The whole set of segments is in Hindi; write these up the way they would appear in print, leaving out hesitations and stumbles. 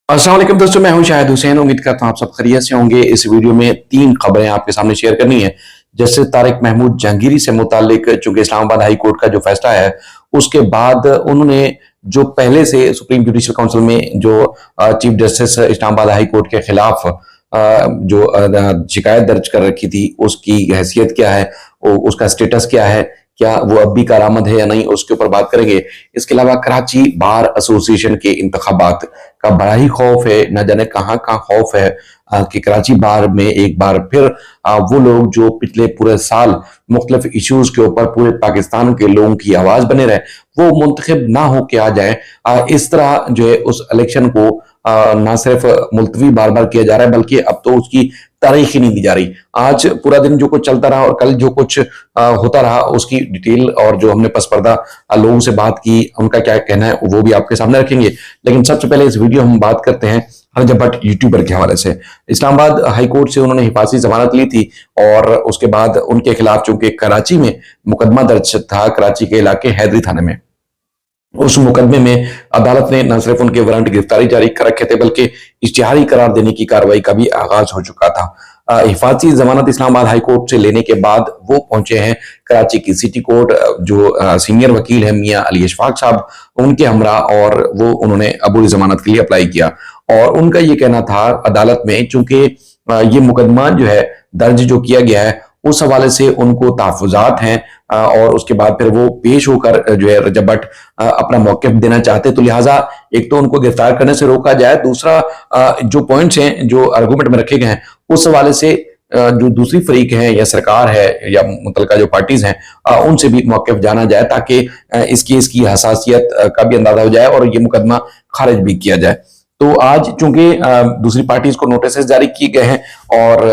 अस्सलाम वालेकुम दोस्तों, मैं हूं शाहिद हुसैन। उम्मीद करता हूं आप सब खैरियत से होंगे। इस वीडियो में तीन खबरें आपके सामने शेयर करनी है। जैसे तारिक महमूद जहांगीरी से मुतालिक, चूंकि इस्लामाबाद हाई कोर्ट का जो फैसला है उसके बाद उन्होंने जो पहले से सुप्रीम जुडिशल काउंसिल में जो chief justice Islamabad high court के खिलाफ जो शिकायत दर्ज कर रखी थी, उसकी हैसियत क्या है, उसका स्टेटस क्या है, क्या वो अब भी कारामद है या नहीं, उसके ऊपर बात करेंगे। इसके अलावा कराची बार एसोसिएशन के इंतखाबात का बड़ा ही खौफ है। न जाने कहाँ का खौफ है कि कराची बार में एक बार फिर वो लोग जो पिछले पूरे साल मुख्तलिफ इश्यूज के ऊपर पूरे पाकिस्तान के लोगों की आवाज बने रहे, वो मुंतखब ना हो के आ जाए। इस तरह जो है उस इलेक्शन को ना सिर्फ मुलतवी बार बार किया जा रहा है, बल्कि अब तो उसकी तारीख ही नहीं दी जा रही। आज पूरा दिन जो कुछ चलता रहा और कल जो कुछ होता रहा, उसकी डिटेल और जो हमने पसपर्दा लोगों से बात की, उनका क्या कहना है, वो भी आपके सामने रखेंगे। लेकिन सबसे पहले इस वीडियो हम बात करते हैं रजब भट्ट यूट्यूबर के हवाले से। इस्लामाबाद हाई कोर्ट से उन्होंने हिफाजती जमानत ली थी और उसके बाद उनके खिलाफ चूंकि कराची में मुकदमा दर्ज था, कराची के इलाके हैदरी थाने में, उस मुकदमे में अदालत ने न सिर्फ उनके वारंट गिरफ्तारी जारी कर रखे थे, बल्कि इश्तिहारी करार देने की कार्रवाई का भी आगाज हो चुका था। हिफाजती जमानत इस्लामाबाद हाई कोर्ट से लेने के बाद वो पहुंचे हैं कराची की सिटी कोर्ट। जो सीनियर वकील है मियां अली इशफाक साहब, उनके हमरा, और वो उन्होंने अबूरी जमानत के लिए अप्लाई किया। और उनका ये कहना था अदालत में, चूंकि ये मुकदमा जो है दर्ज जो किया गया है उस हवाले से उनको तहफुजात हैं, और उसके बाद फिर वो पेश होकर जो है रजब भट्ट अपना मौक़िफ़ देना चाहते, तो लिहाजा एक तो उनको गिरफ्तार करने से रोका जाए, दूसरा जो पॉइंट्स हैं जो आर्गूमेंट में रखे गए हैं उस हवाले से जो दूसरी फरीक है या सरकार है या मुतलका जो पार्टीज हैं, उनसे भी मौक़िफ़ जाना जाए, ताकि इस केस की हसासियत का भी अंदाजा हो जाए और ये मुकदमा खारिज भी किया जाए। तो आज चूंकि दूसरी पार्टीज को नोटिस जारी किए गए हैं और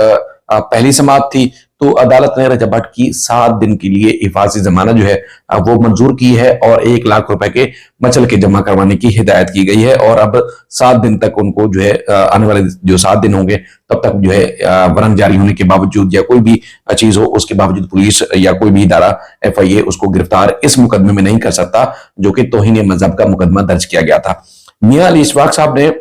पहली समाअत थी, तो अदालत ने रजब भट्ट की 7 दिन के लिए हिफाजती जमानत जो है वो मंजूर की है और 1 लाख रुपए के मचल के जमा करवाने की हिदायत की गई है। और अब 7 दिन तक उनको जो है आने वाले जो 7 दिन होंगे तब तक जो है वारंट जारी होने के बावजूद या कोई भी चीज हो उसके बावजूद पुलिस या कोई भी इदारा FIA उसको गिरफ्तार इस मुकदमे में नहीं कर सकता, जो कि तौहीन मजहब का मुकदमा दर्ज किया गया था। मियां अली इशफाक साहब ने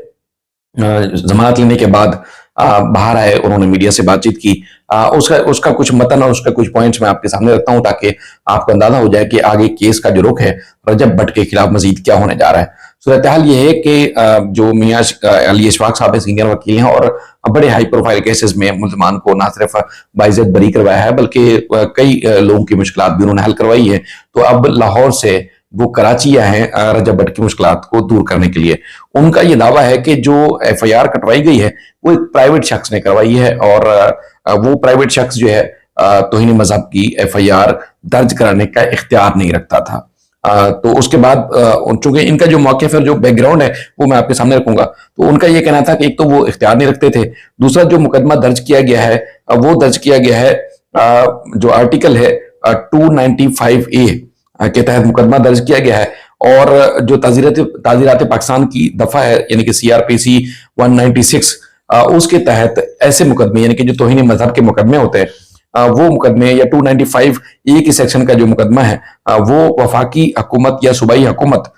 जमानत लेने के बाद बाहर आए, उन्होंने मीडिया से बातचीत की। उसका कुछ मतन और उसका कुछ पॉइंट्स मैं आपके सामने रखता हूं, ताकि आपको अंदाजा हो जाए कि आगे केस का जो रुख है रजब भट्ट के खिलाफ मजीद क्या होने जा रहा है। सूरत हाल ये है कि जो मियां अली इशफाक साहब सीनियर वकील हैं और बड़े हाई प्रोफाइल केसेस में मुल्जमान को ना सिर्फ बाइज्जत बरी करवाया है, बल्कि कई लोगों की मुश्किलात भी उन्होंने हल करवाई है। तो अब लाहौर से वो कराची आए हैं रजब भट्ट की मुश्किलात को दूर करने के लिए। उनका ये दावा है कि जो FIR कटवाई गई है वो एक प्राइवेट शख्स ने करवाई है, और वो प्राइवेट शख्स जो है तौहीन मजहब की FIR दर्ज कराने का इख्तियार नहीं रखता था। तो उसके बाद चूंकि इनका जो मौक़िफ़ है, जो बैकग्राउंड है, वो मैं आपके सामने रखूंगा। तो उनका ये कहना था कि एक तो वो इख्तियार नहीं रखते थे, दूसरा जो मुकदमा दर्ज किया गया है वो दर्ज किया गया है जो आर्टिकल है 295A के तहत मुकदमा दर्ज किया गया है, और जो ताज़ीरात पाकिस्तान की दफा है यानी कि CRPC 196 उसके तहत ऐसे मुकदमे यानी कि जो तौहीन मजहब के मुकदमे होते हैं वो मुकदमे, या 295A की सेक्शन का जो मुकदमा है वो वफाकी हुकूमत या सूबाई हुकूमत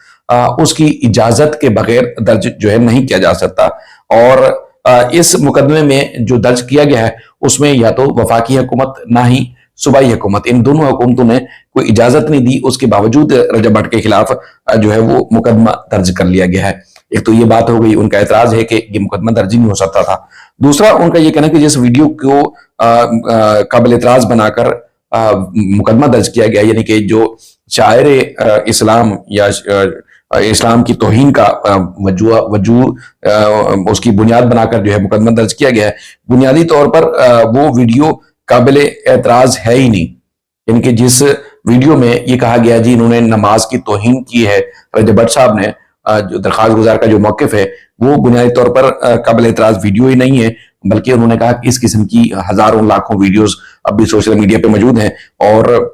उसकी इजाजत के बगैर दर्ज जो है नहीं किया जा सकता। और इस मुकदमे में जो दर्ज किया गया है उसमें या तो वफाकी हुकूमत ना ही सूबाई हुकूमत, इन दोनों हुकूमतों ने कोई इजाजत नहीं दी, उसके बावजूद रजब भट्ट के खिलाफ जो है वो मुकदमा दर्ज कर लिया गया है। एक तो ये बात हो गई, उनका एतराज है कि ये मुकदमा दर्ज नहीं हो सकता था। दूसरा उनका ये कहना कि जिस वीडियो को काबिल एतराज बनाकर मुकदमा दर्ज किया गया, यानी कि जो शायर इस्लाम या इस्लाम की तौहीन का उसकी बुनियाद बनाकर जो है मुकदमा दर्ज किया गया है, बुनियादी तौर पर वो वीडियो काबिल एतराज है ही नहीं। यानी कि जिस वीडियो में ये कहा गया जी इन्होंने नमाज की तौहीन की है, रजब भट्ट साहब ने, जो दरखास्त गुजार का जो मौक़िफ़ है वो बुनियादी तौर पर काबिल एतराज वीडियो ही नहीं है, बल्कि उन्होंने कहा कि इस किस्म की हजारों लाखों वीडियोस अब भी सोशल मीडिया पे मौजूद हैं, और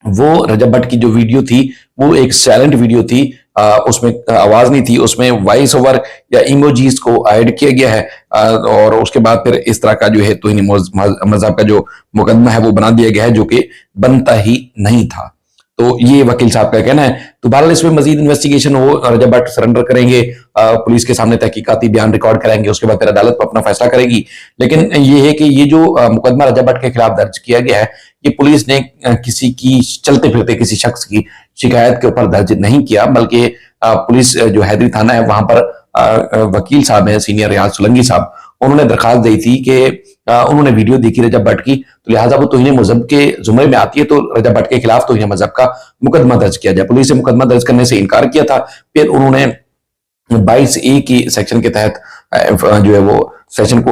वो रजब भट्ट की जो वीडियो थी वो एक साइलेंट वीडियो थी, उसमें आवाज नहीं थी, उसमें वॉइस ओवर या इमोजीज को ऐड किया गया है, और उसके बाद फिर इस तरह का जो है तौहीन मजहब का जो मुकदमा है वो बना दिया गया है, जो कि बनता ही नहीं था। तो ये वकील साहब का कहना है। तो बहरहाल इसमें मजीद इन्वेस्टिगेशन हो, रजब भट्ट सरेंडर करेंगे, पुलिस के सामने तहकीकाती बयान रिकॉर्ड कराएंगे, उसके बाद फिर अदालत अपना फैसला करेगी। लेकिन ये है कि ये जो मुकदमा रजब भट्ट के खिलाफ दर्ज किया गया है, ये पुलिस ने किसी की चलते फिरते किसी शख्स की शिकायत के ऊपर दर्ज नहीं किया, बल्कि पुलिस जो हैदरी थाना है वहां पर वकील साहब हैं सीनियर रियाज सोलंकी साहब, उन्होंने दरखास्त दी थी कि उन्होंने वीडियो देखी रजब भट्ट की, तो लिहाजा वो तौहीन मजहब के जुमरे में आती है, तो रजब भट्ट के खिलाफ तौहीन मजहब का मुकदमा दर्ज किया जाए। पुलिस ने मुकदमा दर्ज करने से इनकार किया था। फिर उन्होंने 22A की सेक्शन के तहत जो है वो सेशन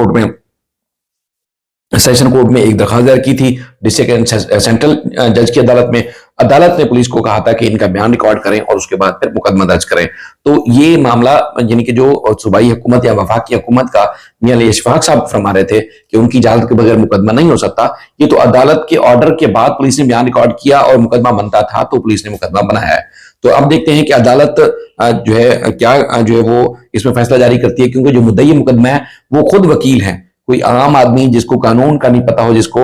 कोर्ट में एक दरखास्त दायर की थी डिस्ट्रिक्ट एंड सेंट्रल जज की अदालत में। अदालत ने पुलिस को कहा था कि इनका बयान रिकॉर्ड करें और उसके बाद फिर मुकदमा दर्ज करें। तो ये मामला यानी कि जो सूबाई हुकूमत या वफाकी हुकूमत का मियां अली इशफाक साहब फरमा रहे थे कि उनकी इजाजत के बगैर मुकदमा नहीं हो सकता, ये तो अदालत के ऑर्डर के बाद पुलिस ने बयान रिकॉर्ड किया और मुकदमा बनता था तो पुलिस ने मुकदमा बनाया है। तो अब देखते हैं कि अदालत जो है क्या जो है वो इसमें फैसला जारी करती है, क्योंकि जो मुद्दई मुकदमा है वो खुद वकील है, कोई आम आदमी जिसको कानून का नहीं पता हो, जिसको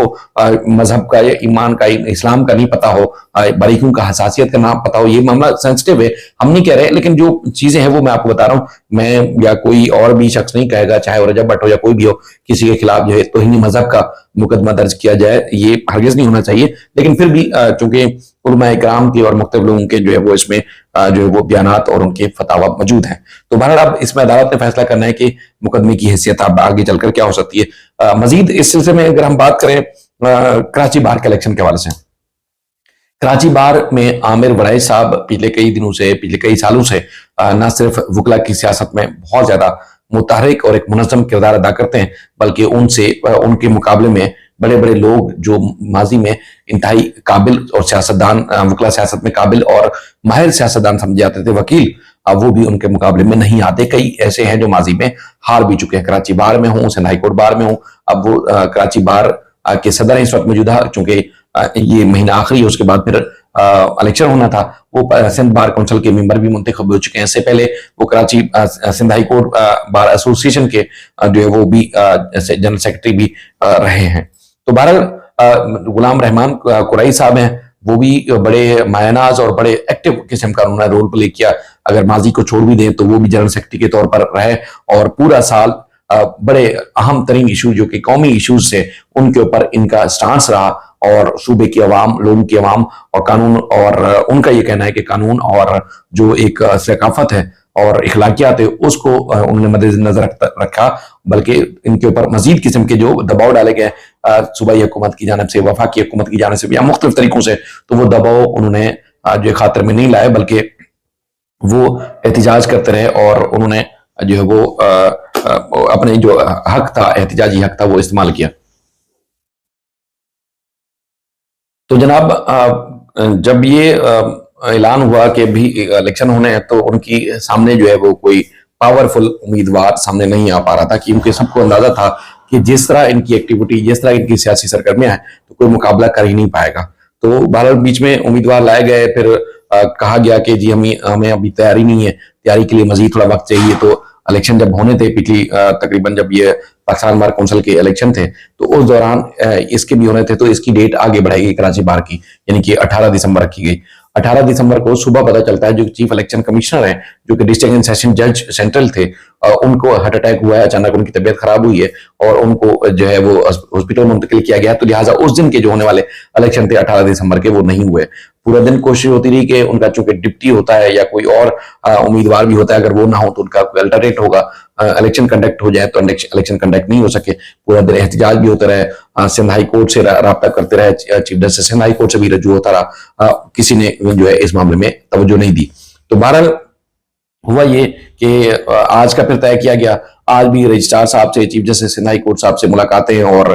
मजहब का या ईमान का इस्लाम का नहीं पता हो, बारीकियों का हसासियत का नाम पता हो। ये मामला सेंसिटिव है, हम नहीं कह रहे, लेकिन जो चीजें हैं वो मैं आपको बता रहा हूं। मैं या कोई और भी शख्स नहीं कहेगा, चाहे वो रजब भट्ट हो या कोई भी हो, किसी के खिलाफ जो है तौहीन मजहब का मुकदमा दर्ज किया जाए, ये हरगिज नहीं होना चाहिए। लेकिन फिर भी चूंकि उलमा इकराम की और मुख्तलिफ लोगों के जो है वो इसमें जो है वो बयानात और उनके फतावा मौजूद हैं, तो बहरहाल अब इसमें अदालत ने फैसला करना है कि मुकदमे की हैसियत अब आगे चलकर क्या हो सकती है। मजीद इस सिलसिले में अगर हम बात करें कराची बार के इलेक्शन के हवाले से, कराची बार में आमिर वराई साहब पिछले कई दिनों से, पिछले कई सालों से न सिर्फ वकला की सियासत में बहुत ज्यादा मुतहरिक और एक मुनज़्ज़म किरदार अदा करते हैं, बल्कि उनसे उनके मुकाबले में बड़े बड़े लोग जो माजी में इंतहाई काबिल और सियासतदान, वकला सियासत में काबिल और माहिर सियासतदान समझे जाते थे, वकील, वो भी उनके मुकाबले में नहीं आते। कई ऐसे हैं जो माजी में हार भी चुके हैं। कराची बार में हूँ, सिंध हाई कोर्ट बार में हूँ, अब वो कराची बार के सदर हैं इस वक्त मौजूदा, चूंकि ये महीना आखिरी है, उसके बाद फिर इलेक्शन होना था। वो सिंध बार काउंसिल के मेंबर भी मुंतखब हो चुके हैं। इससे पहले वो Karachi Sindh high court bar association के जो है वो भी जनरल सेक्रेटरी भी रहे हैं। तो बहरहाल गुलाम रहमान कुरैशी साहब हैं, वो भी बड़े मायनाज और बड़े एक्टिव किस्म का उन्होंने रोल प्ले किया। अगर माजी को छोड़ भी दें तो वो भी जनरल सेक्रेटरी के तौर पर रहे और पूरा साल बड़े अहम तरीन इशू जो कि कौमी इशूज से उनके ऊपर इनका स्टांस रहा और सूबे की आवाम, लोगों की आवाम और कानून, और उनका ये कहना है कि कानून और जो एक सकाफत है और इखलाकियात है उसको उन्होंने मद्देनजर रखा, बल्कि इनके ऊपर मजीद किस्म के जो दबाव डाले गए सूबाई हुकूमत की जानिब से, वफाकी हुकूमत की जानिब से या मुख्तलिफ तरीकों से, तो वो दबाव उन्होंने जो खातिर में नहीं लाए, बल्कि वो एहतिजाज करते रहे और उन्होंने जो है वो अपने जो हक था, एहतिजाजी हक था, वो इस्तेमाल किया। तो जनाब जब ये ऐलान हुआ कि भी इलेक्शन होने हैं, तो उनकी सामने जो है वो कोई पावरफुल उम्मीदवार सामने नहीं आ पा रहा था, क्योंकि सबको अंदाजा था कि जिस तरह इनकी एक्टिविटी, जिस तरह इनकी सियासी सरगर्मियां हैं, तो कोई मुकाबला कर ही नहीं पाएगा। तो बहरहाल बीच में उम्मीदवार लाए गए, फिर कहा गया कि जी हमें अभी तैयारी नहीं है, तैयारी के लिए मजीद थोड़ा वक्त चाहिए। तो इलेक्शन जब होने थे पिछली तकरीबन जब ये पाकिस्तान बार काउंसिल के इलेक्शन थे, तो उस दौरान इसके भी होने थे, तो इसकी डेट आगे बढ़ाई गई कराची बार की, यानी कि 18 दिसंबर रखी गई। 18 दिसंबर को सुबह पता चलता है जो चीफ इलेक्शन कमिश्नर है, जो कि डिस्ट्रिक्ट एंड सेशन जज सेंट्रल थे, उनको हार्ट अटैक हुआ है, अचानक उनकी तबीयत खराब हुई है और उनको जो है वो हॉस्पिटल मुंतकिल किया गया। तो लिहाजा उस दिन के जो होने वाले इलेक्शन थे 18 दिसंबर के, वो नहीं हुए। पूरा दिन कोशिश होती रही कि उनका चूंकि डिप्टी होता है या कोई और उम्मीदवार भी होता है, अगर वो ना हो तो उनका अल्टरनेट होगा, इलेक्शन कंडक्ट हो जाए, तो इलेक्शन कंडक्ट नहीं हो सके। पूरा दिन एहतजाज भी होता रहे, सिंध हाई कोर्ट से राब्ता करते रहे, chief justice Sindh high court से भी रजू होता रहा, किसी ने जो है इस मामले में तवज्जो नहीं दी। तो बहरहाल हुआ ये कि आज का फिर तय किया गया। आज भी रजिस्ट्रार साहब से, chief justice Sindh high court साहब से मुलाकातें और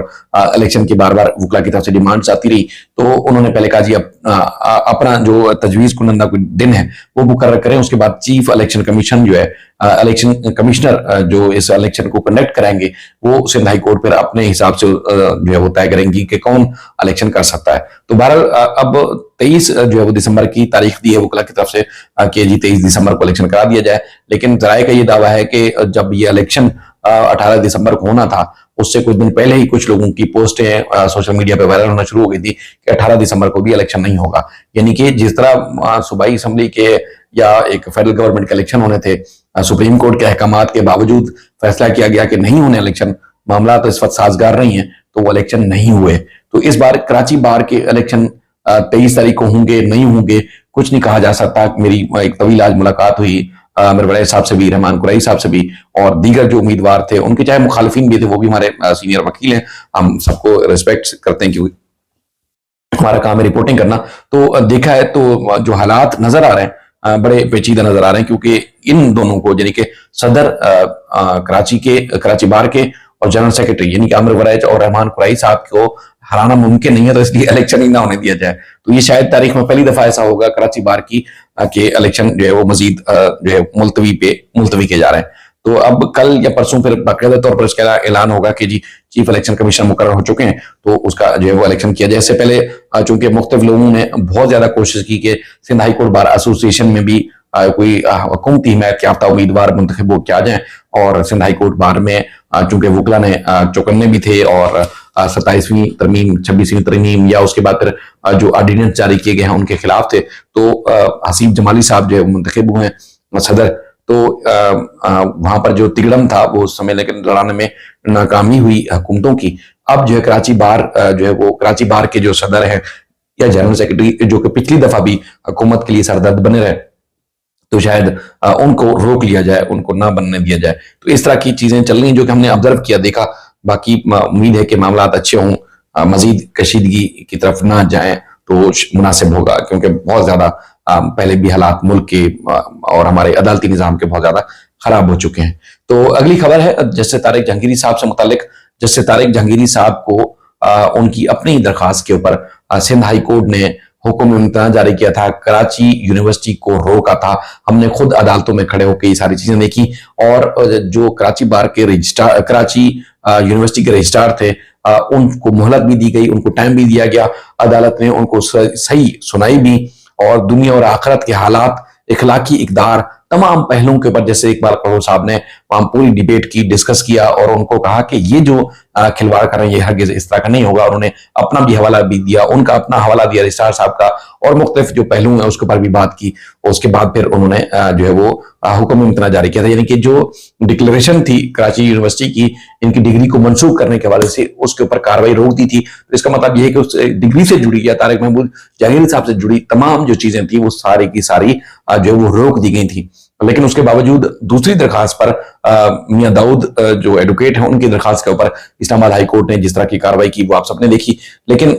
इलेक्शन की बार बार वकला की तरफ से डिमांड्स आती रही। तो उन्होंने पहले कहा जी अपना जो तजवीज कुनंदा कोई दिन है वो मुकर्रर करें, उसके बाद चीफ इलेक्शन कमीशन जो है, इलेक्शन कमिश्नर जो इस इलेक्शन को कंडक्ट कराएंगे, वो सिंध हाई कोर्ट पर अपने हिसाब से जो है वो तय करेंगी कि कौन इलेक्शन कर सकता है। तो बहरहाल अब 23 जो है वो दिसंबर की तारीख दी है वकला की तरफ से कि जी 23 दिसंबर को इलेक्शन करा दिया जाए। लेकिन जराये का ये दावा है कि जब ये इलेक्शन 18 दिसंबर को होना था, उससे कुछ दिन पहले ही कुछ लोगों की पोस्टें सोशल मीडिया पे वायरल होना शुरू हो गई थी कि 18 दिसंबर को भी इलेक्शन नहीं होगा। यानी कि जिस तरह सूबाई असम्बली के या एक फेडरल गवर्नमेंट के इलेक्शन होने थे, सुप्रीम कोर्ट के अहकामात के बावजूद फैसला किया गया कि नहीं होने इलेक्शन, मामला तो इस वक्त साजगार नहीं है, तो वो इलेक्शन नहीं हुए। तो इस बार कराची बार के इलेक्शन 23 तारीख को होंगे नहीं होंगे कुछ नहीं कहा जा सकता। मेरी एक तवील आज मुलाकात हुई मेरे बड़े साहब से भी, रहमान कुरैशी साहब से भी, और दीगर जो उम्मीदवार थे उनके चाहे मुखालिफिन भी थे, वो भी हमारे सीनियर वकील हैं, हम सबको रिस्पेक्ट करते हैं क्योंकि हमारा काम है रिपोर्टिंग करना। तो देखा है तो जो हालात नजर आ रहे हैं बड़े पेचीदा नजर आ रहे हैं, क्योंकि इन दोनों को यानी कि सदर कराची बार के और जनरल सेक्रेटरी यानी कि आमिर वरैच और रहमान कुरैशी साहब को हराना मुमकिन नहीं है, तो इसलिए इलेक्शन ही ना होने दिया जाए। तो ये शायद तारीख में पहली दफा ऐसा होगा कराची बार की के इलेक्शन जो है वो मजीद जो है मुलतवी किए जा रहे हैं। तो अब कल या परसों फिर बाकायदा तौर पर इसका ऐलान होगा कि जी चीफ इलेक्शन कमीशनर मुकर्रर हो चुके हैं, तो उसका जो है वो इलेक्शन किया जाए। इससे पहले चूंकि मुख्तलिफ लोगों ने बहुत ज्यादा कोशिश की कि Sindh high court bar association में भी कोई हुकूमती हिमायत याफ्ता उम्मीदवार मुंतखब हो के आ जाए, और सिंध हाई कोर्ट बार में चूंकि वकला ने चौकन्ने भी थे और 27वीं तरमीम 26वीं तरमीम या उसके बाद फिर जो ऑर्डिनेंस जारी किए गए हैं उनके खिलाफ थे, तो हसीब जमाली साहब जो है मुंतखब हुए सदर। तो वहां पर जो तिगड़म था वो उस समय लेकिन लड़ाने में नाकामी हुई हुकूमतों की। अब जो है कराची बार जो है वो कराची बार के जो सदर है या जनरल सेक्रेटरी जो कि पिछली दफा भी हुकूमत के लिए सरदर्द बने रहे, तो शायद उनको रोक लिया जाए, उनको ना बनने दिया जाए। तो इस तरह की चीजें चल रही हैं जो कि हमने ऑब्जर्व किया, देखा। बाकी उम्मीद है कि मामला अच्छे हों, मजीद कशीदगी की तरफ ना जाए तो मुनासिब होगा, क्योंकि बहुत ज्यादा पहले भी हालात मुल्क के और हमारे अदालती निजाम के बहुत ज्यादा खराब हो चुके हैं। तो अगली खबर है जस्टिस तारिक जहांगीरी साहब से मुतालिक। जस्टिस तारिक जहांगीरी साहब को उनकी अपनी दरखास्त के ऊपर सिंध हाई कोर्ट ने हुक्म इम्तिनान जारी किया था, कराची यूनिवर्सिटी को रोका था। हमने खुद अदालतों में खड़े होकर ये सारी चीजें देखी, और जो कराची बार के रजिस्ट्रार, कराची यूनिवर्सिटी के रजिस्ट्रार थे, उनको मोहलत भी दी गई, उनको टाइम भी दिया गया। अदालत ने उनको सही सुनाई भी, और दुनिया और आखिरत के हालात, इखलाकी इकदार, तमाम पहलुओं के ऊपर जैसे इकबाल करोड़ साहब ने वहां पूरी डिबेट की, डिस्कस किया, और उनको कहा कि ये जो खिलवाड़ कर रहे हैं ये हरगिज इस तरह का नहीं होगा। उन्होंने अपना भी हवाला भी दिया, उनका अपना हवाला दिया रजिस्ट्रार साहब का, और मुख्तलिफ जो पहलू हैं उसके ऊपर भी बात की। उसके बाद फिर उन्होंने जो है वो हुक्म इम्तिनान जारी किया था, यानी कि जो डिक्लेरेशन थी कराची यूनिवर्सिटी की इनकी डिग्री को मंसूख करने के हवाले से, उसके ऊपर कार्रवाई रोक दी थी। तो इसका मतलब यह है कि उस डिग्री से जुड़ी या तारिक महमूद जहांगीरी साहब से जुड़ी तमाम जो चीजें थी वो सारी की सारी जो है वो रोक दी गई थी। लेकिन उसके बावजूद दूसरी दरखास्त पर मियां दाऊद जो एडवोकेट हैं उनकी दरखास्त के ऊपर इस्लामाबाद हाई कोर्ट ने जिस तरह की कार्रवाई की वो आप सबने देखी। लेकिन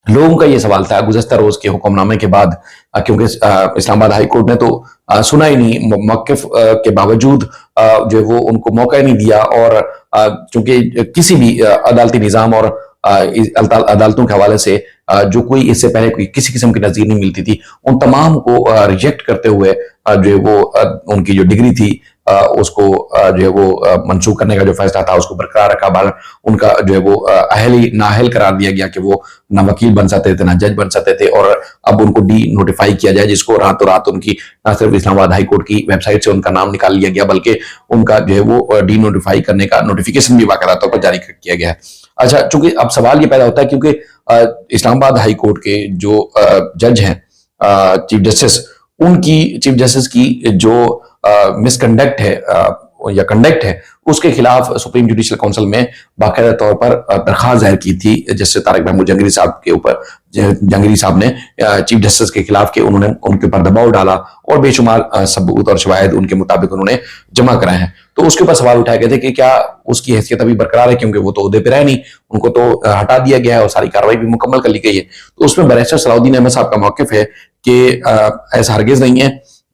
लोगों का ये सवाल था गुज़श्ता रोज के हुक्मनामे के बाद, क्योंकि इस्लामाबाद हाई कोर्ट ने तो सुना ही नहीं, मौक़िफ़ के बावजूद जो है वो उनको मौका ही नहीं दिया, और चूंकि किसी भी अदालती निज़ाम और अदालतों के हवाले से जो कोई इससे पहले कोई किसी किस्म की नज़ीर नहीं मिलती थी, उन तमाम को रिजेक्ट करते हुए जो है वो उनकी जो डिग्री थी उसको जो है वो मंसूख करने का जो फैसला था उसको बरकरार रखा। बाल उनका जो है वो अहली नाअहल करार दिया गया कि वो ना वकील बन सकते थे ना जज बन सकते थे, और अब उनको डी नोटिफाई किया जाए, जिसको रातों रात उनकी ना सिर्फ इस्लामाबाद हाई कोर्ट की वेबसाइट से उनका नाम निकाल लिया गया, बल्कि उनका जो है वो डी नोटिफाई करने का नोटिफिकेशन भी बाकायदा तौर पर जारी किया गया है। अच्छा, चूंकि अब सवाल ये पैदा होता है क्योंकि इस्लामाबाद हाई कोर्ट के जो जज हैं चीफ जस्टिस, उनकी चीफ जस्टिस की जो मिसकंडक्ट है या कंडक्ट है उसके खिलाफ सुप्रीम जुडिशल काउंसिल में बाकायदा तौर पर दरखास्त जाहिर की थी जस्टिस तारिक महमूद जहांगीरी साहब के ऊपर। जहांगीरी साहब ने चीफ जस्टिस के खिलाफ के उन्होंने उनके ऊपर दबाव डाला और बेशुमार सबूत और शवाहिद उनके मुताबिक उन्होंने जमा कराए हैं। तो उसके ऊपर सवाल उठाए गए थे कि क्या उसकी हैसियत अभी बरकरार है, क्योंकि वो तो ओहदे पे रहे नहीं, उनको तो हटा दिया गया है और सारी कार्रवाई भी मुकम्मल कर ली गई है। तो उसमें बैरिस्टर सलाउद्दीन अहमद साहब का मौक़िफ़ है कि ऐसा हरगिज नहीं है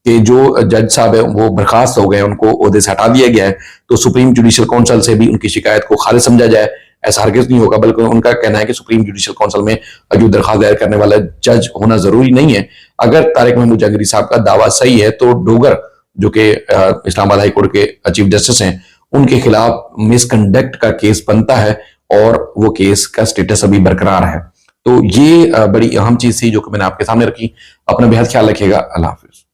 कि जो जज साहब है वो बर्खास्त हो गए, उनको ओहदे से हटा दिया गया है, तो सुप्रीम जुडिशल काउंसिल से भी उनकी शिकायत को खारिज समझा जाए, ऐसा हरगिज नहीं होगा। बल्कि उनका कहना है कि सुप्रीम जुडिशल काउंसिल में जो दरखास्त दायर करने वाला जज होना जरूरी नहीं है। अगर तारिक महमूद जहांगीरी साहब का दावा सही है तो डोगर जो कि इस्लामाबाद हाई कोर्ट के चीफ जस्टिस हैं उनके खिलाफ मिसकंडक्ट का केस बनता है और वो केस का स्टेटस अभी बरकरार है। तो ये बड़ी अहम चीज थी जो कि मैंने आपके सामने रखी। अपना बेहद ख्याल रखिएगा। अल्लाह हाफिज।